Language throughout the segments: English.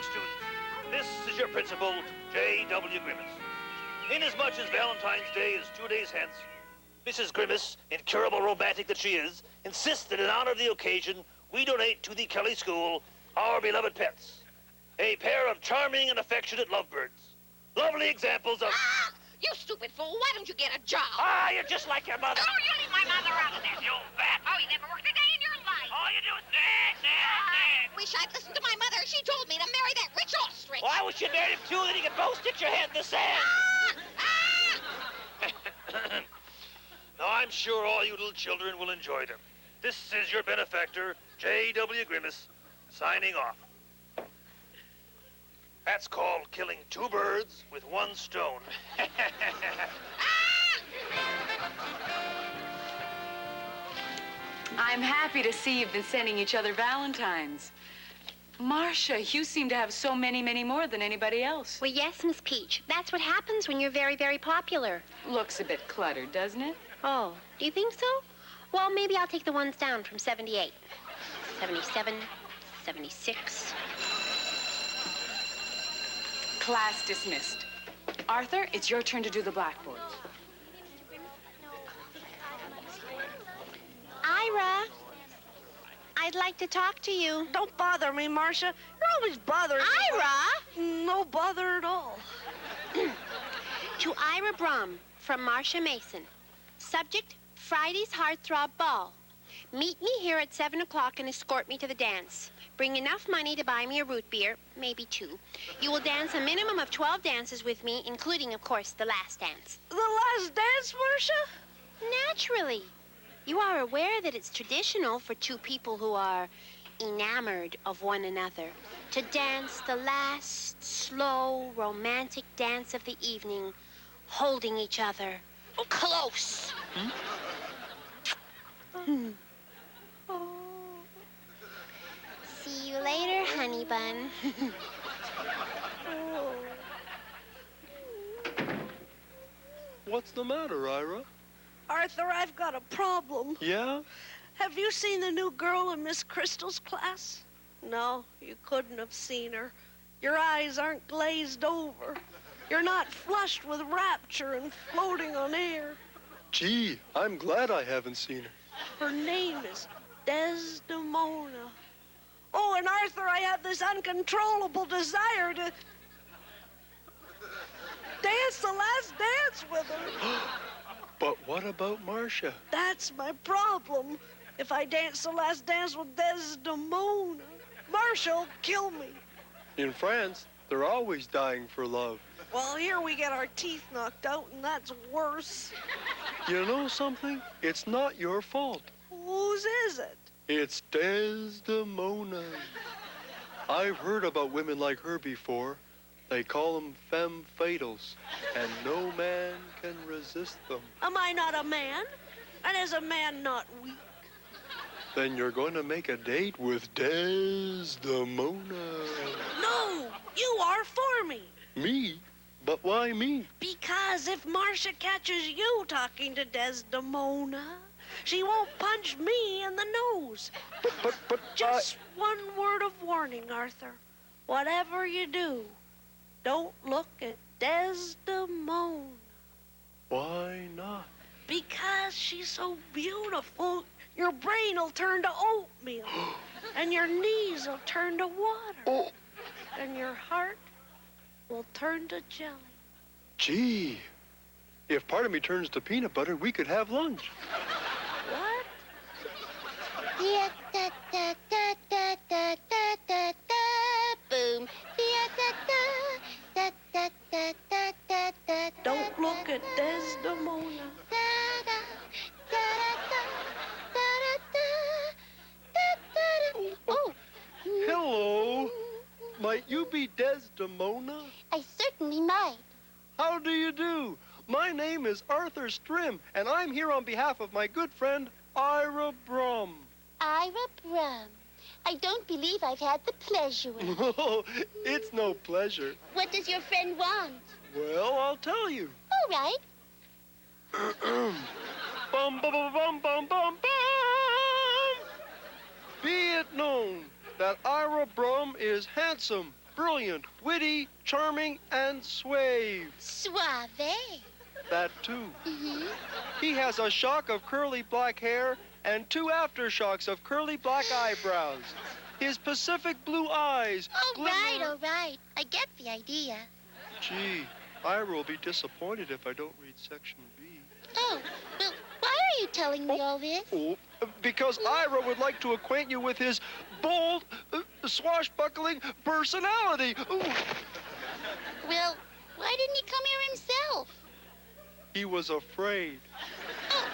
morning, students. This is your principal, J.W. Grimace. Inasmuch as Valentine's Day is 2 days hence, Mrs. Grimace, incurable romantic that she is, insists that in honor of the occasion, we donate to the Kelly School our beloved pets. A pair of charming and affectionate lovebirds. Lovely examples of... Ah! You stupid fool, why don't you get a job? Ah, you're just like your mother. Oh, you leave my mother out of this. You bet. Oh, you never worked a day in your life. All you do is nag. Wish I'd listened to my mother. She told me to marry that rich ostrich. Well, I wish you married him, too, then you could both stick your head in the sand. Now, I'm sure all you little children will enjoy them. This is your benefactor, J.W. Grimace, signing off. That's called killing 2 birds with 1 stone. I'm happy to see you've been sending each other Valentines. Marsha, you seem to have so many, many more than anybody else. Well, yes, Miss Peach. That's what happens when you're very, very popular. Looks a bit cluttered, doesn't it? Oh, do you think so? Well, maybe I'll take the ones down from 78. 77, 76. Class dismissed. Arthur, it's your turn to do the blackboards. Ira, I'd like to talk to you. Don't bother me, Marsha. You're always bothering me. Ira! No bother at all. To Ira Brum from Marsha Mason. Subject, Friday's Heartthrob Ball. Meet me here at 7 o'clock and escort me to the dance. Bring enough money to buy me a root beer, maybe 2. You will dance a minimum of 12 dances with me, including, of course, the last dance. The last dance, Marsha? Naturally. You are aware that it's traditional for 2 people who are enamored of one another to dance the last slow, romantic dance of the evening, holding each other close. See you later, honey bun. What's the matter, Ira? Arthur, I've got a problem. Yeah? Have you seen the new girl in Miss Crystal's class? No, you couldn't have seen her. Your eyes aren't glazed over. You're not flushed with rapture and floating on air. Gee, I'm glad I haven't seen her. Her name is Desdemona. Oh, and Arthur, I have this uncontrollable desire to dance the last dance with her. But what about Marsha? That's my problem. If I dance the last dance with Desdemona, Marsha'll kill me. In France, they're always dying for love. Well, here we get our teeth knocked out, and that's worse. You know something? It's not your fault. Whose is it? It's Desdemona. I've heard about women like her before. They call them femme fatales, and no man can resist them. Am I not a man? And is a man not weak? Then you're going to make a date with Desdemona. No, you are for me. Me? But why me? Because if Marsha catches you talking to Desdemona, she won't punch me in the nose. But Just one word of warning, Arthur. Whatever you do, don't look at Desdemona. Why not? Because she's so beautiful, your brain will turn to oatmeal, and your knees will turn to water, Oh, and your heart will turn to jelly. gee. If part of me turns to peanut butter, we could have lunch. What? Da da da da da da da da da boom. Da da da da da da. Don't look at Desdemona. Oh. Hello. Might you be Desdemona? I certainly might. How do you do? My name is Arthur Strim, and I'm here on behalf of my good friend, Ira Brum. Ira Brum. I don't believe I've had the pleasure with you. Oh, it's no pleasure. What does your friend want? Well, I'll tell you. All right. Bum, bum, bum, bum, bum, bum, bum. Be it known that Ira Brum is handsome brilliant, witty, charming, and suave. Suave. That too. Mm-hmm. He has a shock of curly black hair and 2 aftershocks of curly black eyebrows. His Pacific blue eyes All right. I get the idea. Gee, Ira will be disappointed if I don't read section B. Oh, well, why are you telling me all this? Oh, because Ira would like to acquaint you with his bold, swashbuckling personality. Ooh. Well, why didn't he come here himself? He was afraid. Oh,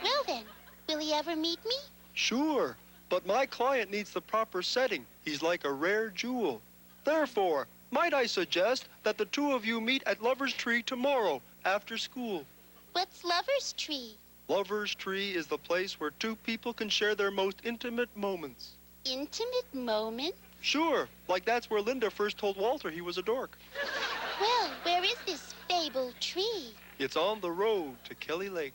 well then, will he ever meet me? Sure, but my client needs the proper setting. He's like a rare jewel. Therefore, might I suggest that the 2 of you meet at Lover's Tree tomorrow after school? What's Lover's Tree? Lover's Tree is the place where 2 people can share their most intimate moments. Intimate moment? Sure, like that's where Linda first told Walter he was a dork. Well, where is this fabled tree? It's on the road to Kelly Lake.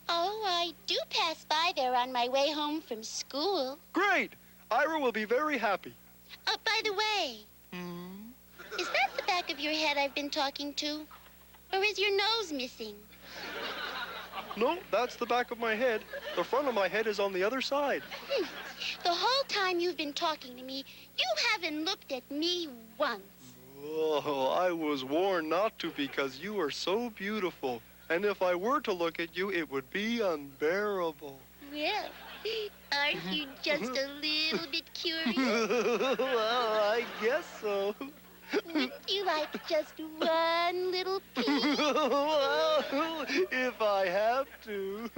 Oh, I do pass by there on my way home from school. Great! Ira will be very happy. Oh, by the way, is that the back of your head I've been talking to? Or is your nose missing? No, that's the back of my head. The front of my head is on the other side. The whole time you've been talking to me, you haven't looked at me once. Oh, I was warned not to because you are so beautiful. And if I were to look at you, it would be unbearable. Well, aren't you just a little bit curious? Well, I guess so. Wouldn't you like just one little peek? Well, if I have to.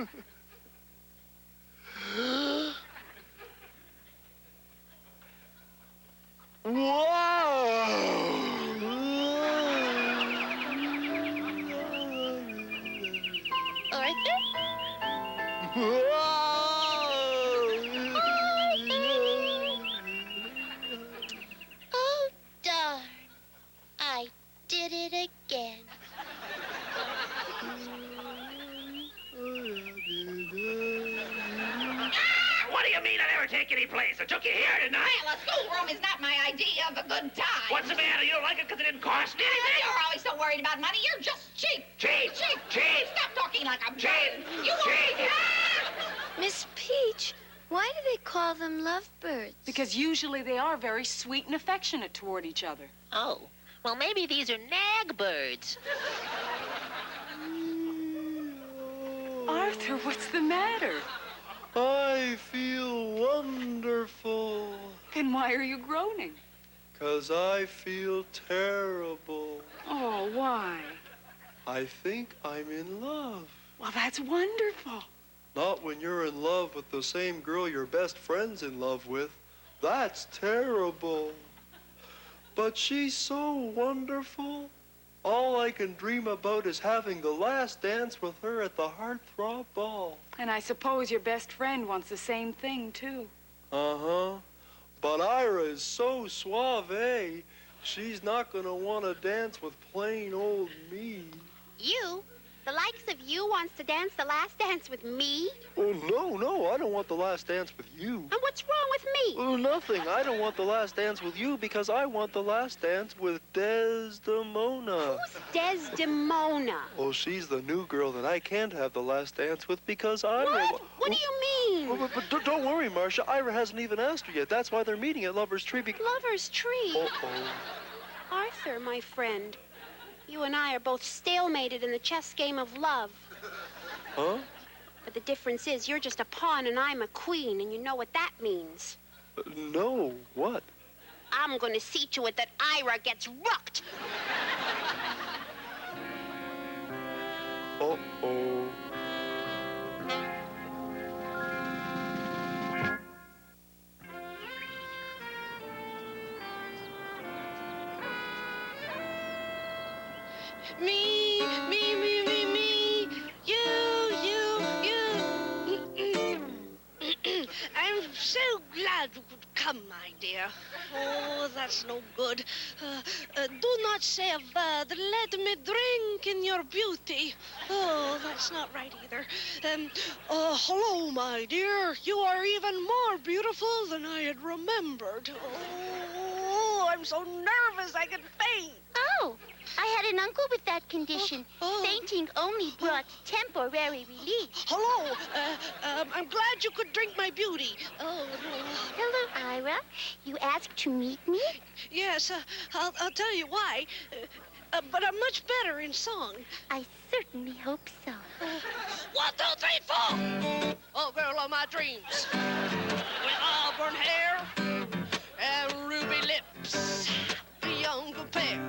Arthur? Oh, darn. I did it again. What do you mean I never take any place? I took you here, didn't I? Well, a schoolroom is not my idea of a good time. What's the matter? You don't like it because it didn't cost me anything? You're always so worried about money. You're just cheap. Cheap. Cheap. Cheap. Stop talking like I'm Cheap. You won't. Cheap. Miss Peach, why do they call them lovebirds? Because usually they are very sweet and affectionate toward each other. Oh, well, maybe these are nag birds. Arthur, what's the matter? I feel wonderful. Then why are you groaning? 'Cause I feel terrible. Oh, why? I think I'm in love. Well, that's wonderful. Not when you're in love with the same girl your best friend's in love with. That's terrible. But she's so wonderful. All I can dream about is having the last dance with her at the Heartthrob Ball. And I suppose your best friend wants the same thing, too. Uh-huh. But Ira is so suave, she's not gonna want to dance with plain old me. You? The likes of you wants to dance the last dance with me? Oh, no, I don't want the last dance with you. And what's wrong with me? Oh, nothing. I don't want the last dance with you because I want the last dance with Desdemona. Who's Desdemona? Oh, she's the new girl that I can't have the last dance with because Ira... What? What do you mean? But don't worry, Marsha. Ira hasn't even asked her yet. That's why they're meeting at Lover's Tree because... Lover's Tree? Uh-oh. Arthur, my friend, you and I are both stalemated in the chess game of love. Huh? But the difference is you're just a pawn and I'm a queen, and you know what that means. No, what? I'm gonna see to it that Ira gets rooked. Uh-oh. Me, you. I'm so glad you could come, my dear. Oh, that's no good. Do not say a word. Let me drink in your beauty. Oh, that's not right either. Hello, my dear. You are even more beautiful than I had remembered. Oh, I'm so nervous I can faint. Oh, I had an uncle with that condition. Oh. Fainting only brought temporary relief. Hello. I'm glad you could drink my beauty. Oh, Hello, Ira. You asked to meet me? yes. I'll tell you why. But I'm much better in song. I certainly hope so. 1, 2, 3, 4. Oh, girl of my dreams. With auburn hair and ruby lips, beyond compare.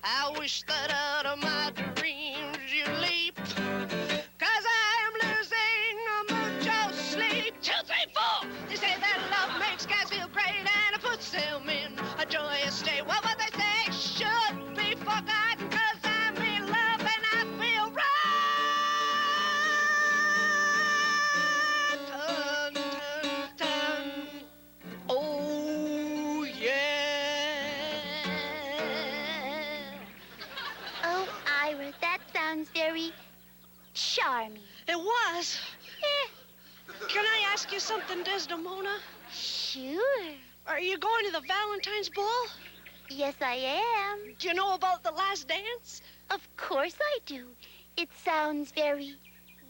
I wish that out of my dreams you leap. 'Cause I am losing mucho sleep. 2, 3, 4. They say that love makes guys feel great and it puts them in a joyous state. Well, what they say should be forgotten 'cause I'm in love and I feel right. Dun, dun, dun. Oh, yeah. Oh, Ira, that sounds very charming. It was. Can I ask you something, Desdemona? Sure. Are you going to the Valentine's ball? Yes, I am. Do you know about the last dance? Of course I do. It sounds very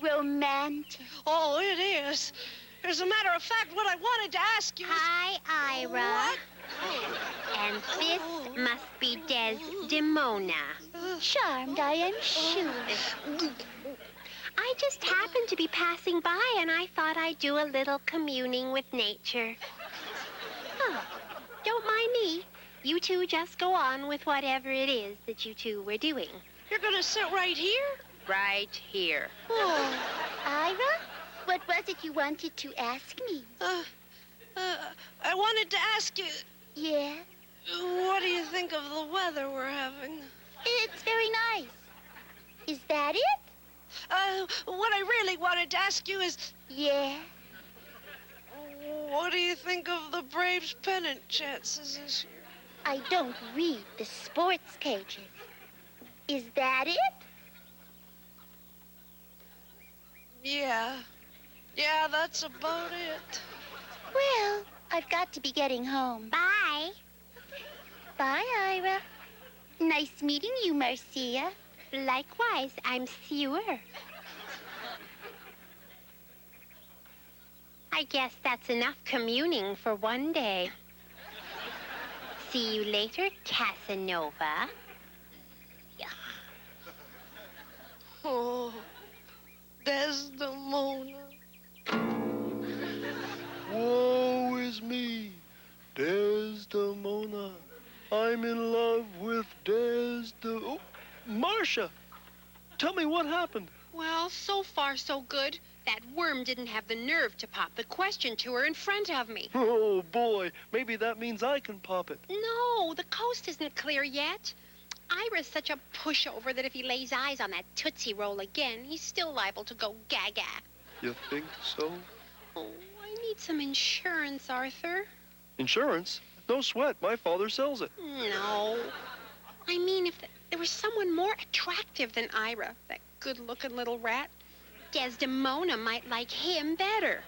romantic. Oh, it is. As a matter of fact, what I wanted to ask you is... Hi, Ira. What? And this must be Desdemona. Charmed, I am sure. I just happened to be passing by, and I thought I'd do a little communing with nature. Oh, don't mind me. You two just go on with whatever it is that you two were doing. You're going to sit right here? Right here. Oh, Ira, what was it you wanted to ask me? I wanted to ask you, Yeah, what do you think of the weather we're having? it's very nice. Is that it? What I really wanted to ask you is, Yeah. what do you think of the Braves' pennant chances this year? I don't read the sports pages. Is that it? Yeah, that's about it. Well, I've got to be getting home. Bye. Bye, Ira. Nice meeting you, Marcia. Likewise, I'm sure. I guess that's enough communing for one day. See you later, Casanova. Oh, Desdemona. Woe is me, Desdemona. I'm in love with Oh, Marsha, tell me what happened. Well, so far, so good. That worm didn't have the nerve to pop the question to her in front of me. Oh, boy, maybe that means I can pop it. No, the coast isn't clear yet. Ira's such a pushover that if he lays eyes on that Tootsie Roll again, he's still liable to go gaga. You think so? Oh, I need some insurance, Arthur. Insurance? No sweat. My father sells it. No. I mean, if there was someone more attractive than Ira, that good-looking little rat, Desdemona might like him better.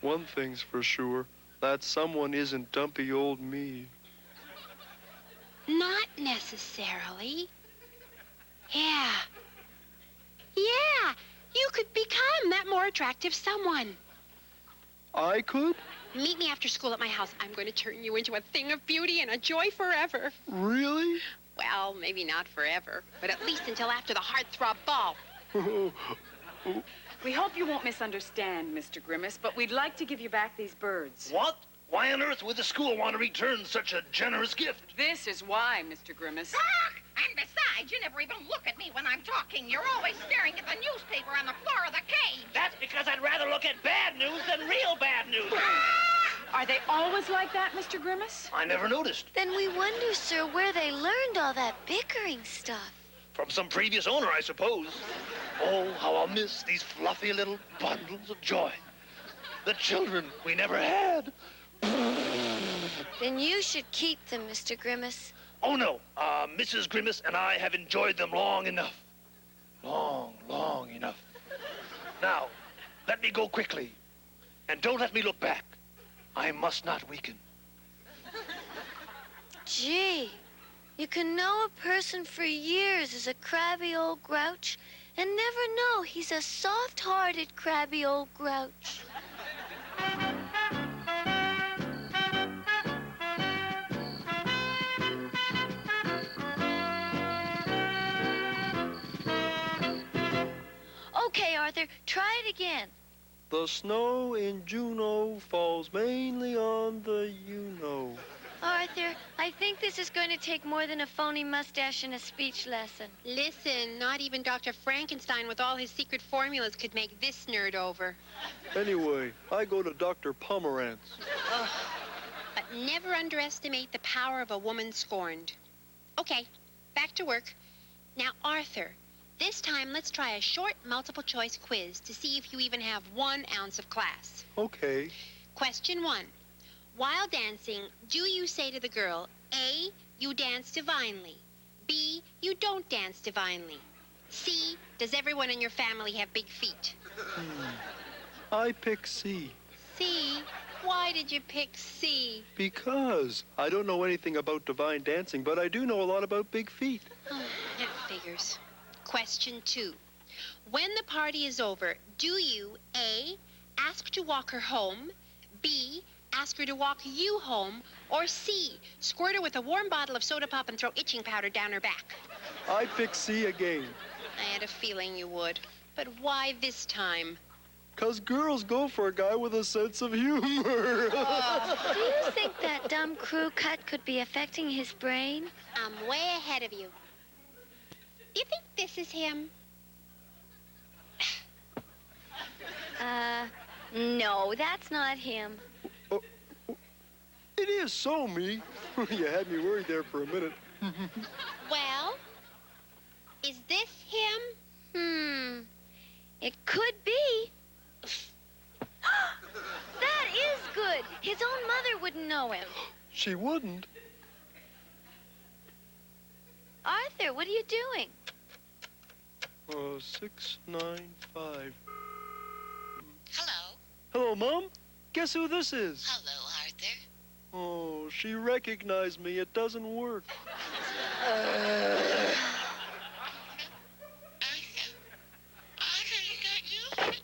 One thing's for sure. That someone isn't dumpy old me. Not necessarily. Yeah, you could become that more attractive someone. I could? Meet me after school at my house. I'm going to turn you into a thing of beauty and a joy forever. Really? Well, maybe not forever, but at least until after the heartthrob ball. We hope you won't misunderstand, Mr. Grimace, but we'd like to give you back these birds. What? Why on earth would the school want to return such a generous gift? This is why, Mr. Grimace. Talk! And besides, you never even look at me when I'm talking. You're always staring at the newspaper on the floor of the cage. That's because I'd rather look at bad news than real bad news. Are they always like that, Mr. Grimace? I never noticed. Then we wonder, sir, where they learned all that bickering stuff. From some previous owner, I suppose. Oh, how I'll miss these fluffy little bundles of joy. The children we never had. Then you should keep them, Mr. Grimace. Oh, no. Mrs. Grimace and I have enjoyed them long enough. Long enough. Now, let me go quickly. And don't let me look back. I must not weaken. Gee, you can know a person for years as a crabby old grouch and never know he's a soft-hearted crabby old grouch. Okay, Arthur, try it again. The snow in Juneau falls mainly on the you-know. Arthur, I think this is going to take more than a phony mustache and a speech lesson. Listen, not even Dr. Frankenstein with all his secret formulas could make this nerd over. Anyway, I go to Dr. Pomerantz. Ugh. But never underestimate the power of a woman scorned. Okay, back to work. Now, Arthur, this time let's try a short multiple-choice quiz to see if you even have 1 ounce of class. Okay. Question 1. While dancing, do you say to the girl, A, you dance divinely, B, you don't dance divinely, C, does everyone in your family have big feet? I pick C. C? Why did you pick C? Because I don't know anything about divine dancing, but I do know a lot about big feet. Oh, that figures. Question 2. When the party is over, do you, A, ask to walk her home, B, ask her to walk you home, or C, squirt her with a warm bottle of soda pop and throw itching powder down her back? I pick C again. I had a feeling you would. But why this time? 'Cause girls go for a guy with a sense of humor. Do you think that dumb crew cut could be affecting his brain? I'm way ahead of you. Do you think this is him? No, that's not him. It is so me. You had me worried there for a minute. Well, is this him? It could be. That is good. His own mother wouldn't know him. She wouldn't. Arthur, what are you doing? 695. Hello. Hello, Mom. Guess who this is? Hello, Arthur. Oh, she recognized me. It doesn't work. Arthur, you got used to it.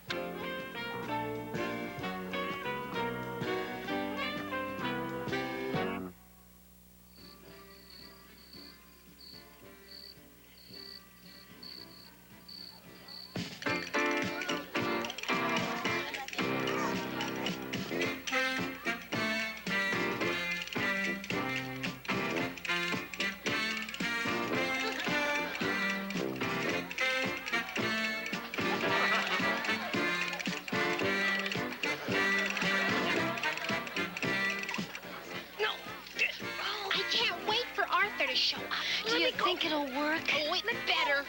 To show up. Do you think it'll work? Oh, it better.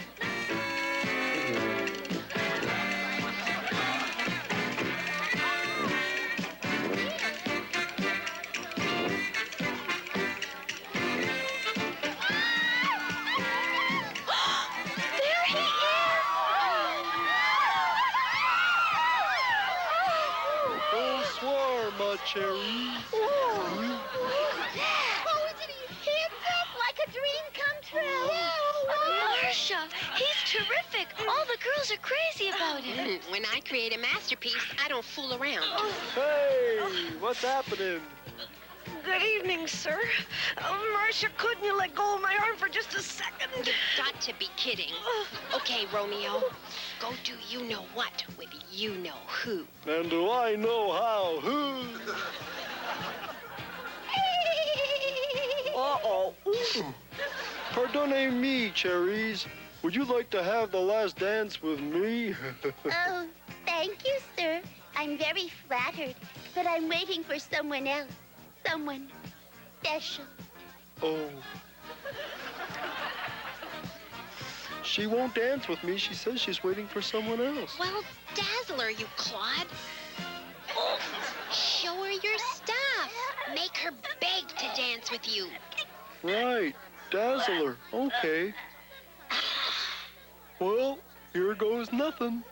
There he is! Bonsoir, ma chérie. Marsha, he's terrific. All the girls are crazy about him. When I create a masterpiece, I don't fool around. Hey, what's happening? Good evening, sir. Marsha, couldn't you let go of my arm for just a second? You've got to be kidding. Okay, Romeo, go do you know what with you know who. And do I know how? Who? Uh-oh. Pardonnez-me, cherries. Would you like to have the last dance with me? Oh, thank you, sir. I'm very flattered, but I'm waiting for someone else. Someone special. Oh. She won't dance with me. She says she's waiting for someone else. Well, dazzle her, you clod. Show her your stuff. Make her beg to dance with you. Right. Dazzle her. Okay. Well, here goes nothing.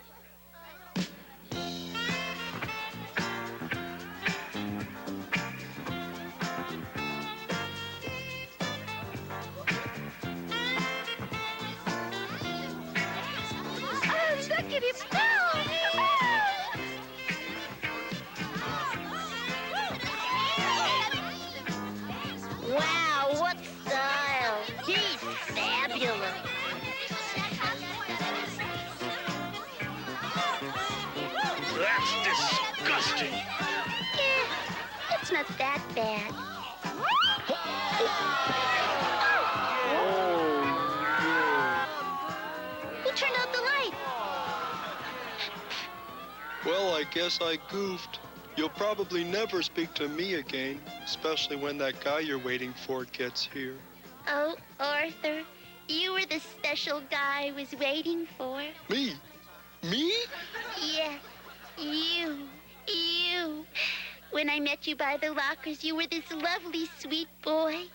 not that bad. Who turned out the light? Well, I guess I goofed. You'll probably never speak to me again, especially when that guy you're waiting for gets here. Oh, Arthur, you were the special guy I was waiting for. Me? Me? Yes, you. When I met you by the lockers, you were this lovely, sweet boy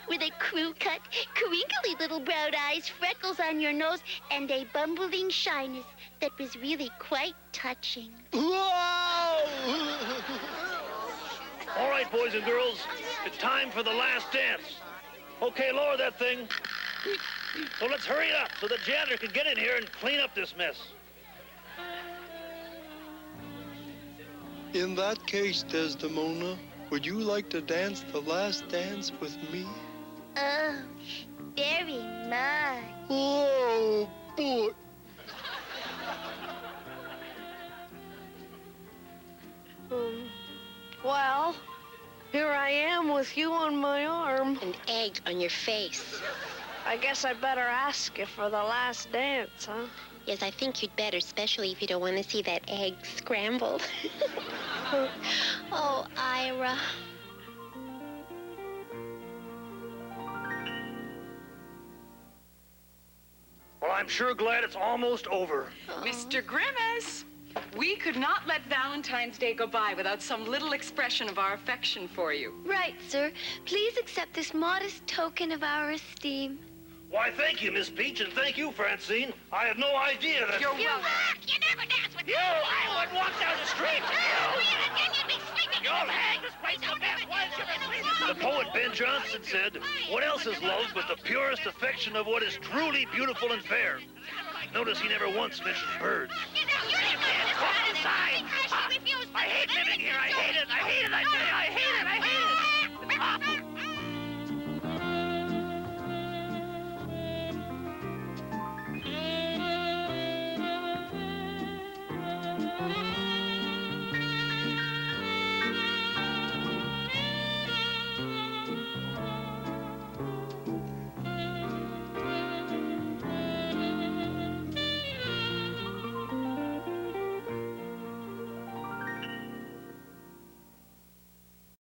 with a crew-cut, crinkly little brown eyes, freckles on your nose, and a bumbling shyness that was really quite touching. Whoa! All right, boys and girls, it's time for the last dance. Okay, lower that thing. So let's hurry it up so the janitor can get in here and clean up this mess. In that case, Desdemona, would you like to dance the last dance with me? Oh, very much. Oh, boy. Well, here I am with you on my arm. An egg on your face. I guess I better ask you for the last dance, huh? Yes, I think you'd better, especially if you don't want to see that egg scrambled. Oh, Ira. Well, I'm sure glad it's almost over. Mr. Grimace, we could not let Valentine's Day go by without some little expression of our affection for you. Right, sir. Please accept this modest token of our esteem. Why, thank you, Miss Peach, and thank you, Francine. I had no idea that... You look! You never dance with me! I would walk down the street! You'd be sleeping! You'll hang this place the best was you ever seen. The poet Ben Jonson said, "What else is love but the purest affection of what is truly beautiful and fair?" Notice he never once mentioned birds.